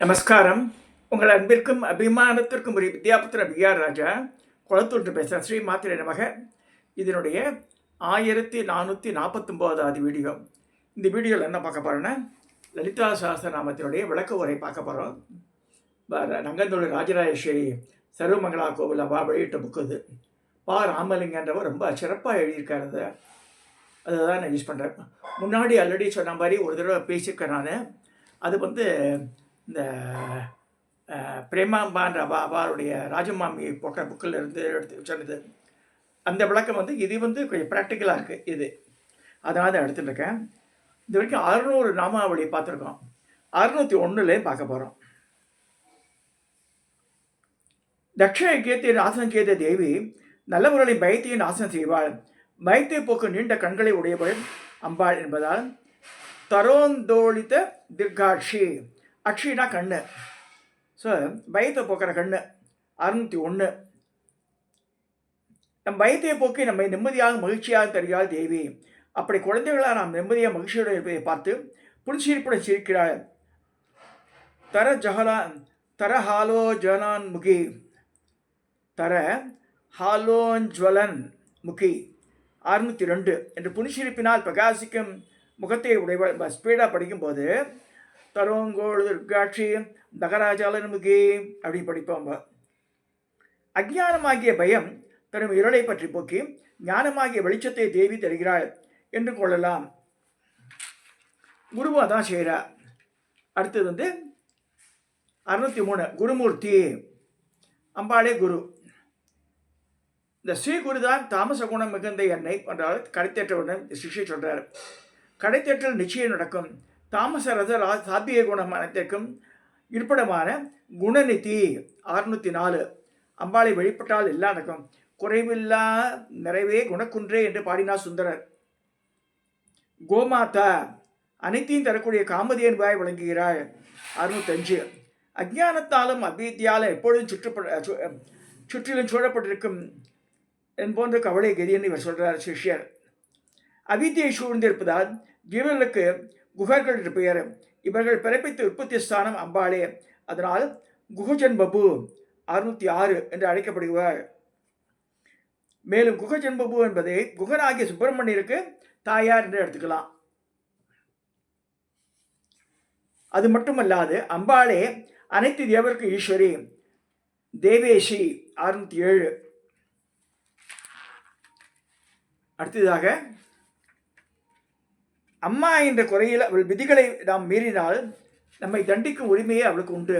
நமஸ்காரம். உங்கள் அன்பிற்கும் அபிமானத்திற்கும் ஒரு வித்யாபுத்திர பிஆர் ராஜா குளத்தூர் பேசுகிறேன். ஸ்ரீ மாத்திரை நமக. இதனுடைய 1449வது வீடியோ. இந்த வீடியோவில் என்ன பார்க்க போகிறோன்னா, லலிதா சஹஸ்ரநாமத்தினுடைய விளக்க உரை பார்க்க போகிறோம். நங்கந்தோடு ராஜராஜேஸ்வரி சர்வமங்களா கோவில் வெளியிட்ட புக்கு இது. ராமலிங்கன்றவர் ரொம்ப சிறப்பாக எழுதியிருக்காரு. அதை தான் நான் யூஸ் பண்ணுறேன். முன்னாடி ஆல்ரெடி சொன்ன மாதிரி ஒரு தடவை பேசியிருக்கேன் நான். அது இந்த பிரேமாம்பான்ற அவருடைய ராஜமாமி போட்ட புக்கில் இருந்து எடுத்து சொன்னது. அந்த விளக்கம் இது கொஞ்சம் ப்ராக்டிக்கலாக இருக்குது. இது அதனால் தான் எடுத்துகிட்டு இருக்கேன். இது வரைக்கும் 600 நாமாவளி பார்த்துருக்கோம். 601 பார்க்க போகிறோம். தக்ஷ யஜ்ஞத்தை நாசனம் செய்த தேவி நல்லவர்களின் பயத்தையும் நாசனம் செய்வாள். பயத்தை போக்கு நீண்ட கண்களை உடையவள் அம்பாள் என்பதால் தரோந்தோளித்த தீர்காட்சி. அக்ஷினா கண்ணு. ஸோ பயத்தை போக்குற கண்ணு. 601. நம் பயத்தை போக்கி நம்மை நிம்மதியாக மகிழ்ச்சியாக தருகிறாள் தேவி. அப்படி குழந்தைகளாக நாம் நிம்மதியாக மகிழ்ச்சியோடு இருப்பதை பார்த்து புன்சிரிப்புடன் சிரிக்கிறாள். தர ஹாலோஜனான் முகி. தர ஹாலோஞ்சுவலன் முகி 602 என்று புன்சிரிப்பினால் பிரகாசிக்கும் முகத்தை உடையவள். ஸ்பீடாக படிக்கும்போது தரோங்கோள் துர்காட்சி தகராஜாலன்முகி அப்படி படிப்போம். அஜ்ஞானமாகிய பயம் தரும் இருளை பற்றி போக்கி ஞானமாகிய வெளிச்சத்தை தேவி தருகிறாள் என்று கொள்ளலாம். குருவா தான் செய்கிறார். அடுத்தது 603 குருமூர்த்தி. அம்பாளே குரு. இந்த ஸ்ரீ குரு தான் தாமச குணம் மிகுந்த எண்ணெய் என்றால் கடைத்தேற்றவுடன் சிஷ்யை சொல்கிறார். கடைத்தேற்றல் நிச்சயம் நடக்கும். தாமச ரத சாத்திய குணம் அனைத்திற்கும் இருப்பிடமான குணநிதி 604. அம்பாளை வெளிப்பட்டால் எல்லாம் நடக்கும். குறைவில்லா நிறைவே குணக்குன்றே என்று பாடினார் சுந்தரர். கோமாதா அனைத்தையும் தரக்கூடிய காமதி என்பாய் விளங்குகிறாள். 605. அஜ்ஞானத்தாலும் அபிவித்தியாலும் எப்பொழுதும் சுற்றிலும் சூழப்பட்டிருக்கும் என்போன்ற கவலை கதின்னு இவர் சொல்கிறார் சிஷ்யர். அவித்தியை சூழ்ந்திருப்பதால் ஜீவர்களுக்கு குகர்கள் என்று பெயர். இவர்கள் பிறப்பித்த உற்பத்தி ஸ்தானம் அம்பாளே. அதனால் குகஜன்பபு 606 என்று அழைக்கப்படுகிறார். மேலும் குகஜன்பபு என்பதை குகனாகிய சுப்பிரமணியருக்கு தாயார் என்று எடுத்துக்கலாம். அது மட்டுமல்லாது அம்பாளே அனைத்து தேவருக்கு ஈஸ்வரி தேவேஷி 607. அடுத்ததாக அம்மா என்ற குறையில் அவள் விதிகளை நாம் மீறினால் நம்மை தண்டிக்கும் உரிமையே அவளுக்கு உண்டு.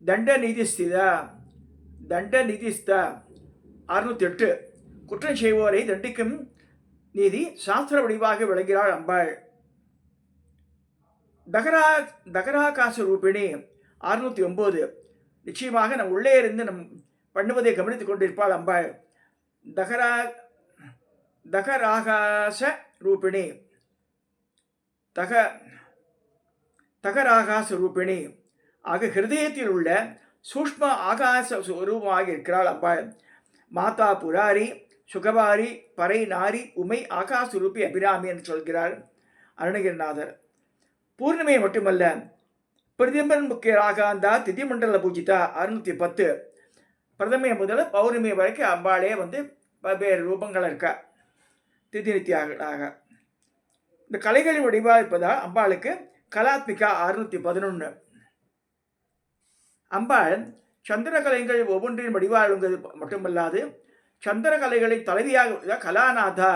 தண்டநிதிஸ்தா 608. குற்றம் செய்வோரை தண்டிக்கும் நீதி சாஸ்திர வடிவாக விளங்கிறாள் அம்பாள். தகராகாச ரூபிணி 609. நிச்சயமாக நம் உள்ளே இருந்து நம் பண்ணுவதை கவனித்துக் கொண்டிருப்பாள் அம்பாள். தகராகாச ரூபிணி தகராகாச ரூபிணி ஆக ஹிருதயத்தில் உள்ள சூஷ்ம ஆகாச ரூபமாக இருக்கிறாள் அம்பாள். மாதா புராரி சுகபாரி பறை நாரி உமை ஆகாச ரூபி அபிராமி என்று சொல்கிறார் அருணகிரிநாதர். பூர்ணிமை மட்டுமல்ல, பிரதிபன் முக்கிய ராகாந்தா திதிமண்டல பூஜிதா 610. பிரதமை முதல் பௌர்ணமி வரைக்கும் அம்பாளே பல்வேறு ரூபங்கள் இருக்கா திதி நித்தியாக. இந்த கலைகளின் வடிவாக இருப்பதால் அம்பாளுக்கு கலாத்மிகா 611. அம்பாள் சந்திர கலைகள் ஒவ்வொன்றின் வடிவாளுங்கிறது மட்டுமல்லாது சந்திர கலைகளின் தலைவியாக கலாநாதா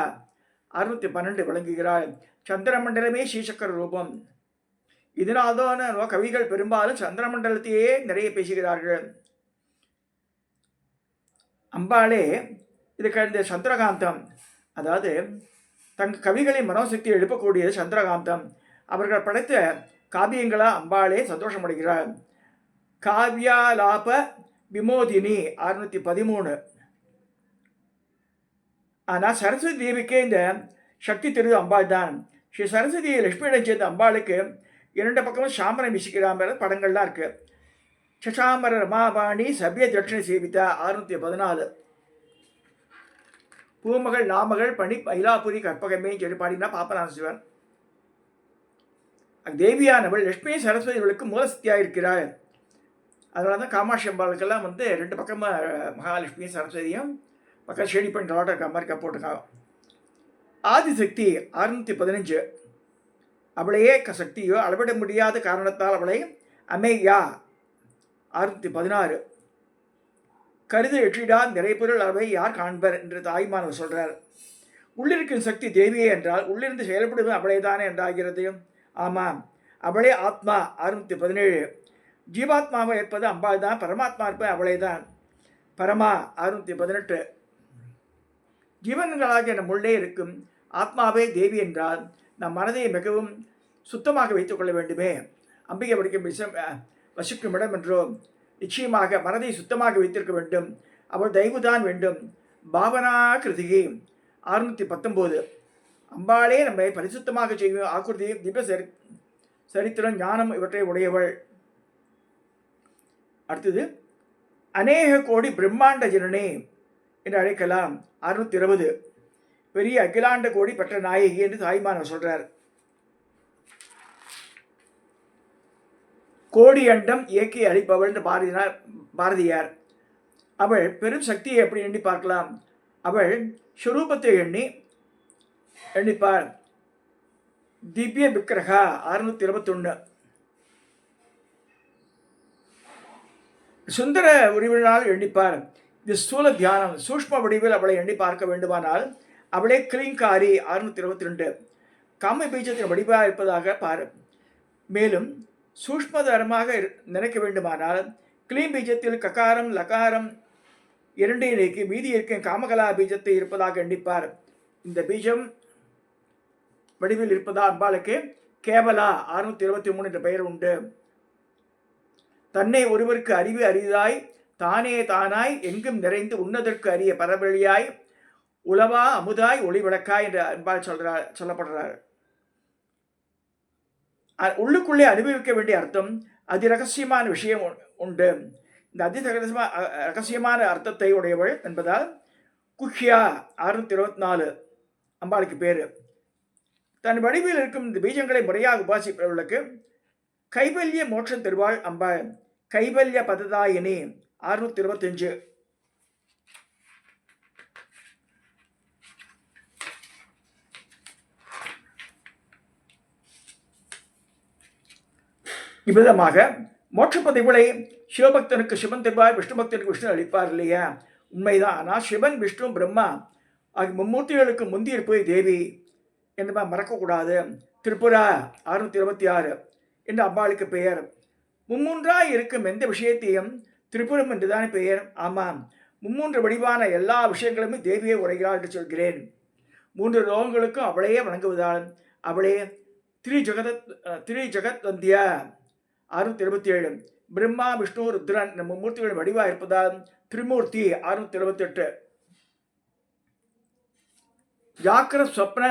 612 விளங்குகிறாள். சந்திரமண்டலமே ஸ்ரீசக்கர ரூபம். இதனால்தான் கவிகள் பெரும்பாலும் சந்திரமண்டலத்தையே நிறைய பேசுகிறார்கள். அம்பாளே இதுக்கு இந்த சந்திரகாந்தம், அதாவது தங்கள் கவிகளின் மனோசக்தியை எழுப்பக்கூடியது சந்திரகாந்தம். அவர்கள் படைத்த காவியங்களா அம்பாளே சந்தோஷமடைகிறார். காவியாலாப விமோதினி 613. ஆனால் சரஸ்வதி தேவிக்கே இந்த சக்தி தெரிவு அம்பாள் தான். ஸ்ரீ சரஸ்வதியை லட்சுமியிடம் சேர்ந்த அம்பாளுக்கு 2 பக்கமும் சாமரம் வீசிக்கிறாம படங்கள்லாம் இருக்கு. சசாமர ரமாபாணி சபிய தட்சிண சேவிதா 614. பூமகள் நாமகள் பணி மயிலாபுரி கற்பகமே சொல்லி பாடினா பாப்பநாத சிவன். தேவியானவள் லட்சுமி சரஸ்வதிகளுக்கு மூலசக்தியாக இருக்கிறாள். அதனால தான் காமாட்சி அம்பாளுக்கெல்லாம் ரெண்டு பக்கமாக மகாலட்சுமியும் சரஸ்வதியும் பக்கம் ஷேடி பண்ணுறோட இருக்க மாதிரி போட்டிருக்காங்க. ஆதிசக்தி 615. அவளையே சக்தியோ அளவிட முடியாத காரணத்தால் அவளை அமேயா 616. கருது எற்றிடா நிறைபொருள் அளவை யார் காண்பர் என்று தாய்மானவர் சொல்கிறார். உள்ளிருக்கும் சக்தி தேவியே என்றால் உள்ளிருந்து செயல்படுவது அவளே தானே என்றாகிறது. ஆமாம், அவளே ஆத்மா 617. ஜீவாத்மாவை இருப்பது அம்பாள் தான், பரமாத்மா இருப்பது அவளே தான், பரமா 618. ஜீவன்களாகிய நம் உள்ளே இருக்கும் ஆத்மாவே தேவி என்றால் நம் மனதை மிகவும் சுத்தமாக வைத்துக் கொள்ள வேண்டுமே. அம்பிகை படிக்கும் வசிக்கும் இடம் என்றோ நிச்சயமாக மனதை சுத்தமாக வைத்திருக்க வேண்டும். அவள் தயவுதான் வேண்டும். பாவனா கிருதிகை 619. அம்பாளே நம்மை பரிசுத்தமாக செய்யும் ஆக்குருதி திவ்ய சரித்திரம் ஞானம் இவற்றை உடையவள். அடுத்தது அநேக கோடி பிரம்மாண்ட ஜனனி என்று அழைக்கலாம் 620. பெரிய அகிலாண்ட கோடி பெற்ற நாயகி என்று தாய்மானவர் சொல்றார். கோடி அண்டம் இயக்கி அளிப்பவள் என்று பாரதியார். அவள் பெரும் சக்தியை எப்படி எண்ணி பார்க்கலாம்? அவள் ஸ்வரூபத்தை எண்ணிப்பார். திவ்ய விக்கிரகா 621. சுந்தர உரிவினால் எண்ணிப்பார். இது ஸ்தூல தியானம். சூஷ்ம வடிவில் அவளை எண்ணி பார்க்க வேண்டுமானால் அவளே கிளிங்காரி 622. காம பீஜத்தின் வடிவாக இருப்பதாக பார். மேலும் சூஷ்மதரமாக நினைக்க வேண்டுமானால் கிளீம் பீஜத்தில் ககாரம் லகாரம் இரண்டை நீக்கி மீதி இருக்கும் காமகலா பீஜத்தை இருப்பதாக எண்ணிப்பார். இந்த பீஜம் வடிவில் இருப்பதா அம்பாளுக்கு கேவலா 623 என்ற பெயர் உண்டு. தன்னை ஒருவருக்கு அறிவு அரிதாய் தானே தானாய் எங்கும் நிறைந்து உன்னதற்கு அறிய பரவழியாய் உலவா அமுதாய் ஒளிவிளக்காய் என்று அன்பால் சொல்லப்படுறார். உள்ளுக்குள்ளே அனுபவிக்க வேண்டிய அர்த்தம் அதிரகசியமான விஷயம் உண்டு. இந்த ரகசியமான அர்த்தத்தை உடையவள் என்பதால் குஹ்யா 624 அம்பாளுக்கு பேரு. தன் வடிவில் இருக்கும் இந்த பீஜங்களை முறையாக உபாசிப்பவர்களுக்கு கைவல்ய மோட்சம் தருவாள் அம்பாள். கைவல்ய பததாயினி 625. இவ்விதமாக மோட்ச பதிவுகளை சிவபக்தனுக்கு சிவன் தருவார், விஷ்ணு பக்தனுக்கு விஷ்ணு அளிப்பார் இல்லையா? உண்மைதான். ஆனால் சிவன் விஷ்ணு பிரம்மா ஆகிய மும்மூர்த்திகளுக்கு முந்தி இருப்பது தேவி என்று மறக்கக்கூடாது. திரிபுரா 626 என்று அம்பாளுக்கு பெயர். மும்மூன்றாய் இருக்கும் எந்த விஷயத்தையும் திரிபுரம் என்றுதான் பெயர். ஆமாம், மும்மூன்று வடிவான எல்லா விஷயங்களுமே தேவியை உரைகிறாள் என்று சொல்கிறேன். 3 லோகங்களுக்கும் அவளையே வணங்குவதால் அவளே திரி ஜெகத் வந்தியா 627. பிரம்மா விஷ்ணு ருத்ரன் மும்மூர்த்திகளின் வடிவாக இருப்பதால் திரிமூர்த்தி 678. ஜாக்கிர ஸ்வப்ன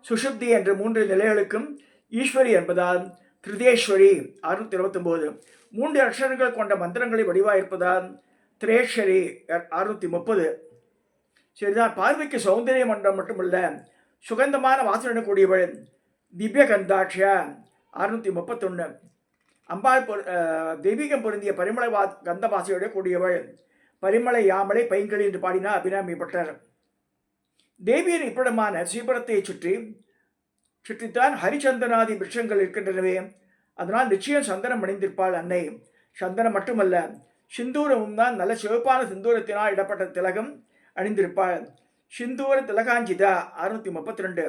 சுஷுப்தி என்ற 3 நிலைகளுக்கும் ஈஸ்வரி என்பதால் திருதேஸ்வரி 629. 3 அக்ஷரங்கள் கொண்ட மந்திரங்களை வடிவாக இருப்பதால் திரேஸ்வரி 630. சரிதான். பார்வைக்கு சௌந்தரிய மன்றம் மட்டுமல்ல, சுகந்தமான வாசனை கூடியவள் திவ்ய கந்தாட்சியா 631. அம்பாள் தெய்வீகம் பொருந்திய பரிமள கந்த வாசையோட கூடியவள் பரிமள யாமலை பைங்களி என்று பாடினார் அபிராமி பட்டர். தேவியின் இப்படமான ஸ்ரீபுரத்தை சுற்றித்தான் ஹரிச்சந்தனாதி விருட்சங்கள் இருக்கின்றனவே, அதனால் நிச்சயம் சந்தனம் அணிந்திருப்பாள் அன்னை. சந்தனம் மட்டுமல்ல, சிந்தூரமும் தான். நல்ல சிவப்பான சிந்தூரத்தினால் இடப்பட்ட திலகம் அணிந்திருப்பாள். சிந்தூர திலகாஞ்சிதா 632.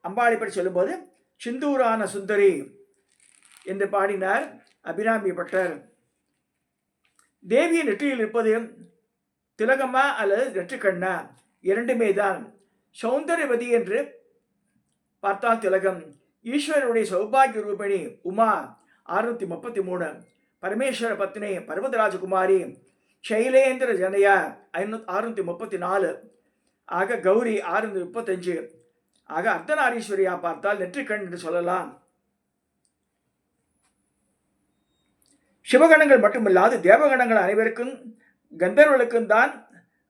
அம்பாளை பற்றி சொல்லும்போது சிந்தூரான சுந்தரி என்று பாடினார் அபிராமி பட்டர். தேவியின் நெற்றியில் இருப்பது திலகமா அல்லது நெற்றிக்கண்ணா? இரண்டுமே தான். சௌந்தர்யவதி என்று பார்த்தால் திலகம். ஈஸ்வரனுடைய சௌபாகிய ரூபிணி உமா 633. பரமேஸ்வர பத்னி பர்வதராஜகுமாரி சைலேந்திர ஜனயா 634. ஆக கௌரி 635. ஆக அர்த்தநாரீஸ்வரியா பார்த்தால் நெற்றிக்கண் என்று சொல்லலாம். சிவகணங்கள் மட்டுமில்லாது தேவகணங்கள் அனைவருக்கும் கந்தர்வர்களுக்கும் தான்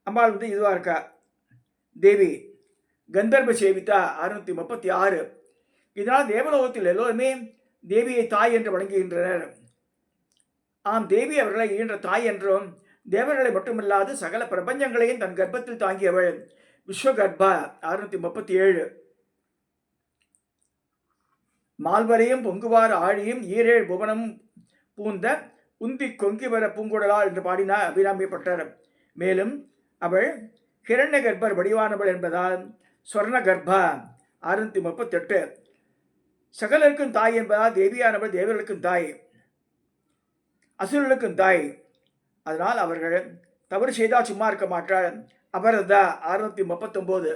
அம்பாள் இதுவாக இருக்கா. தேவி கந்தர்வ சேவிதா 636. இதனால் தேவலோகத்தில் எல்லோருமே தேவியை தாய் என்று வழங்குகின்றனர். ஆம், தேவி அவர்களை ஈன்ற தாய் என்றும், தேவர்களை மட்டுமில்லாது சகல பிரபஞ்சங்களையும் தன் கர்ப்பத்தில் தாங்கியவள் விஸ்வகர்பா. 637. மால்வரையும் பொங்குவார் ஆழியும் ஈரேழ் புவனம் பூந்த உந்தி கொங்கி வர பூங்குடலால் என்று பாடினார் அபிராமிப்பட்டர். மேலும் அவள் ஹிரண்ய கர்ப்பர் வடிவானவள் என்பதால் ஸ்வர்ண கர்ப்பா. 638. சகலருக்கும் தாய் என்பதால் தேவியானவள் தேவர்களுக்கும் தாய், அசுரர்களுக்கும் தாய். அதனால் அவர்கள் தவறு செய்தால் சும்மா இருக்க மாட்டாள். அபரதா. 639.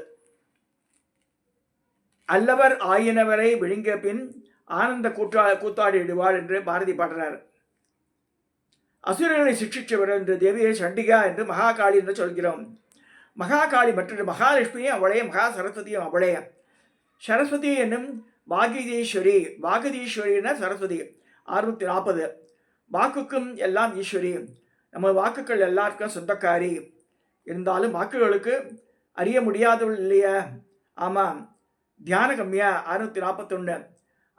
அல்லவர் ஆயினவரை விழுங்கிய பின் ஆனந்த கூத்தாடிடுவாள் என்று பாரதி பாடுறார். அசுரர்களை சிக்ஷிச்சவர் என்று தேவியை சண்டிகா என்று மகாகாளி என்று சொல்கிறோம். மகாகாளி மற்றொரு மகாலட்சுமியும் அவளே, மகா சரஸ்வதியும் அவளே. சரஸ்வதி என்னும் வாகீதீஸ்வரி, வாகதீஸ்வரின சரஸ்வதி. 640. வாக்குக்கும் எல்லாம் ஈஸ்வரி, நம்ம வாக்குகள் எல்லாருக்கும் சொந்தக்காரி. இருந்தாலும் வாக்குகளுக்கு அறிய முடியாதவள் இல்லையா? ஆமாம், தியான கம்யா. 641.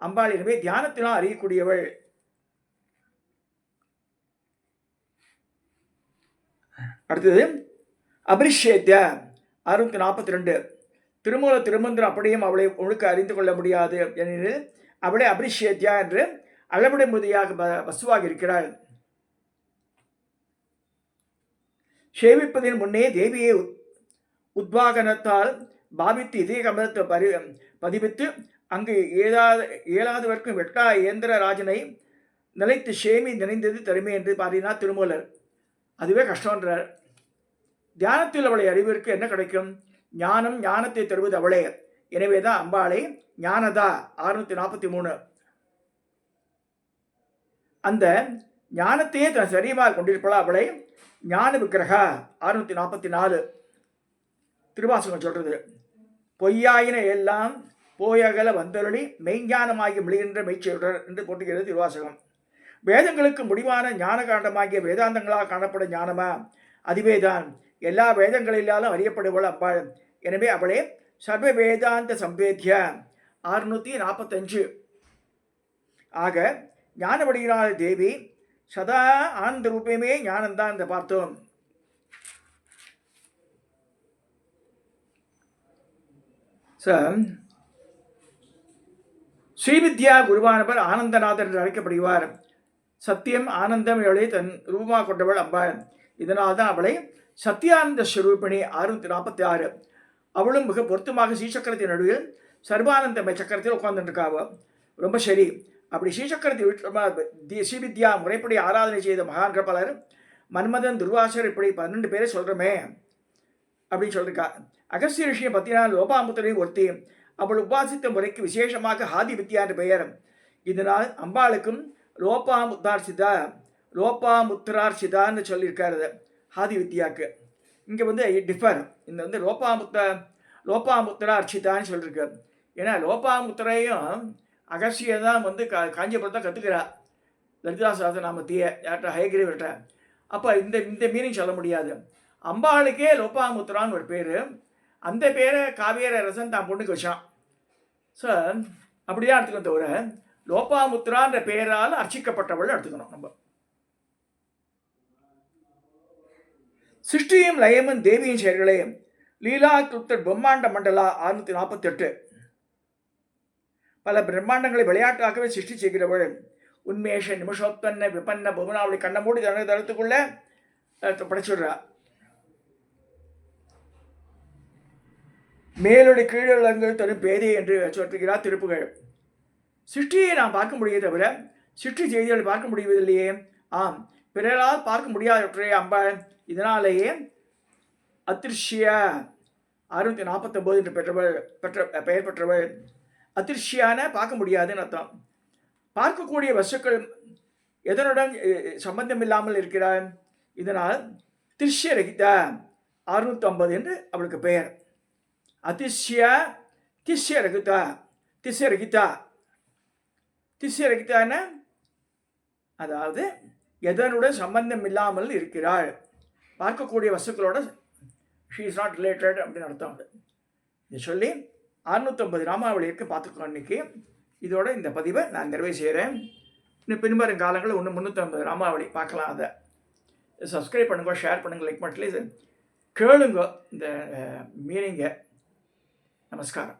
அம்பாள் எனவே தியானத்தினால் அறியக்கூடியவள். அடுத்தது அபிஷேத்யா. 642. திருமூல திருமந்திரம் அப்படியும் அவளை ஒழுக்க அறிந்து கொள்ள முடியாது எனில் அவளை அபிஷேத்யா என்று அளவிடும்பதியாக வசுவாக இருக்கிறாள். சேவிப்பதின் முன்னே தேவியை உத்வாகனத்தால் பாவித்து இதய கமலத்தை பதிவித்து அங்கு ஏழாதவர்க்கும் வெட்டா இயந்திர ராஜனை நிலைத்து சேமி நினைந்தது தருமை என்று பாடினார் திருமூலர். அதுவே கஷ்டம்ன்றார். தியானத்தில் அவளை அறிவிற்கு என்ன கிடைக்கும்? ஞானம், ஞானத்தை தருவது அவளே. எனவேதான் அம்பாளை ஞானதா. 643. அந்த ஞானத்தையே தன் சரீரமாக கொண்டிருப்பளா அவளை ஞான விக்கிரகா. 644. திருவாசகம் சொல்றது, பொய்யாயின எல்லாம் போயகல வந்தருளி மெய்ஞானமாகி விழுகின்ற மெய்ச்சொல்றர் என்று போட்டுகிறது திருவாசகம். வேதங்களுக்கு முடிவான ஞான காண்டமாகிய வேதாந்தங்களாக காணப்படும் ஞானமா அதுவேதான் எல்லா வேதங்களிலாலும் அறியப்படுவள் அம்பாள். எனவே அவளே சர்வ வேதாந்த சம்பேத்திய. 645. ஆக ஞான வடிகிறாள் தேவி. சதா ஆனந்த ரூபமே ஞானந்தான் என்று பார்த்தோம். ஸ்ரீவித்யா குருவானவர் ஆனந்தநாதர் என்று அழைக்கப்படுவார். சத்தியம், ஆனந்தம் இவளை தன் ரூபமாக கொண்டவள் அம்பாள். இதனால் தான் அவளை சத்தியானந்த ஸ்வரூபிணி. 646. அவளும் மிக பொருத்தமாக ஸ்ரீசக்கரத்தின் நடுவில் சர்வானந்த சக்கரத்தில் உட்கார்ந்துருக்காவ. ரொம்ப சரி. அப்படி ஸ்ரீசக்கரத்தை ஸ்ரீவித்யா முறைப்படி ஆராதனை செய்த மகான்கள் பலர், மன்மதன், துர்வாசர், இப்படி 12 பேரை சொல்கிறோமே அப்படின்னு சொல்லியிருக்கா. அகஸ்திய ரிஷியை பற்றினால் லோபாமுத்திரை ஒருத்தி. அவள் உபாசித்த முறைக்கு விசேஷமாக ஆதி வித்யா என்ற பெயர். இதனால் அம்பாளுக்கும் லோபாமுத்ரார்சிதான்னு சொல்லியிருக்காரு ஆதி வித்யாவுக்கு. இங்கே டிஃபர். இந்த லோபாமுத்ரா அர்ச்சிதான்னு சொல்லியிருக்காரு. ஏன்னா லோபாமுத்திரையும் அகஸ்தியை தான் காஞ்சிபுரத்தை கற்றுக்கிறா லலிதா சஹஸ்ரநாமத்தையே யார்கிட்ட, ஹயகிரிவர்கிட்ட. அப்போ இந்த மீனிங் சொல்ல முடியாது. அம்பாளுக்கே லோபாமுத்ரான்னு ஒரு பேர். அந்த பேரை காவேர ரசன் தான் பொண்ணுக்கு வச்சான். ஸோ அப்படிதான் எடுத்துக்கணும். தவிர லோபாமுத்ரான்ற பெயரால் அர்ச்சிக்கப்பட்டவள் எடுத்துக்கணும் நம்ம. சிருஷ்டியும் லயமும் தேவியின் செயல்களே. லீலா கிருப்தர் பிரம்மாண்ட மண்டலா. 648. பல பிரம்மாண்டங்களை விளையாட்டாகவே சிருஷ்டி செய்கிறவள். உண்மேஷ நிமிஷோத்தன்ன விபன்ன புவனாவளி கண்ண மூடி தளத்துக்குள்ள படைச்சுடுறா. மேலொடி கீழங்கள் தரும் பேதை என்று சொல்லுகிறார் திருப்புகள். சிருஷ்டியை நாம் பார்க்க முடியே தவிர சிருஷ்டி செய்திகளை பார்க்க முடிவதில்லையே. ஆம், பிறரால் பார்க்க முடியாதவற்றை அம்பாள். இதனாலேயே அதிர்ஷ்யா 649 என்று பெயர் பெற்றவள். அதிர்ஷ்யான பார்க்க முடியாதுன்னு அர்த்தம். பார்க்கக்கூடிய வஸ்துக்கள் எதனுடன் சம்பந்தம் இல்லாமல் இருக்கிறாள். இதனால் திஷ்யரகிதா 650 என்று அவளுக்கு பெயர். அதிஷ்யா திஷ்யரகிதா. திஷ்யரகிதான அதாவது எதனுடன் சம்பந்தம் இல்லாமல் இருக்கிறாள். பார்க்கக்கூடிய வஸ்துக்களோட ஷீ இஸ் நாட் ரிலேட்டட் அப்படின்னு அர்த்தம். இதை சொல்லி 650 ராமாவளிக்கு பார்த்துக்கோ. அன்னைக்கு இதோட இந்த பதிவை நான் நிறைவு செய்கிறேன். இன்னும் பின்வரும் காலங்களில் இன்னும் 350 ராமாவளி பார்க்கலாம். அதை சப்ஸ்கிரைப் பண்ணுங்க, ஷேர் பண்ணுங்க, லைக் பண்ணி கேளுங்க இந்த மீனிங்கை. நமஸ்காரம்.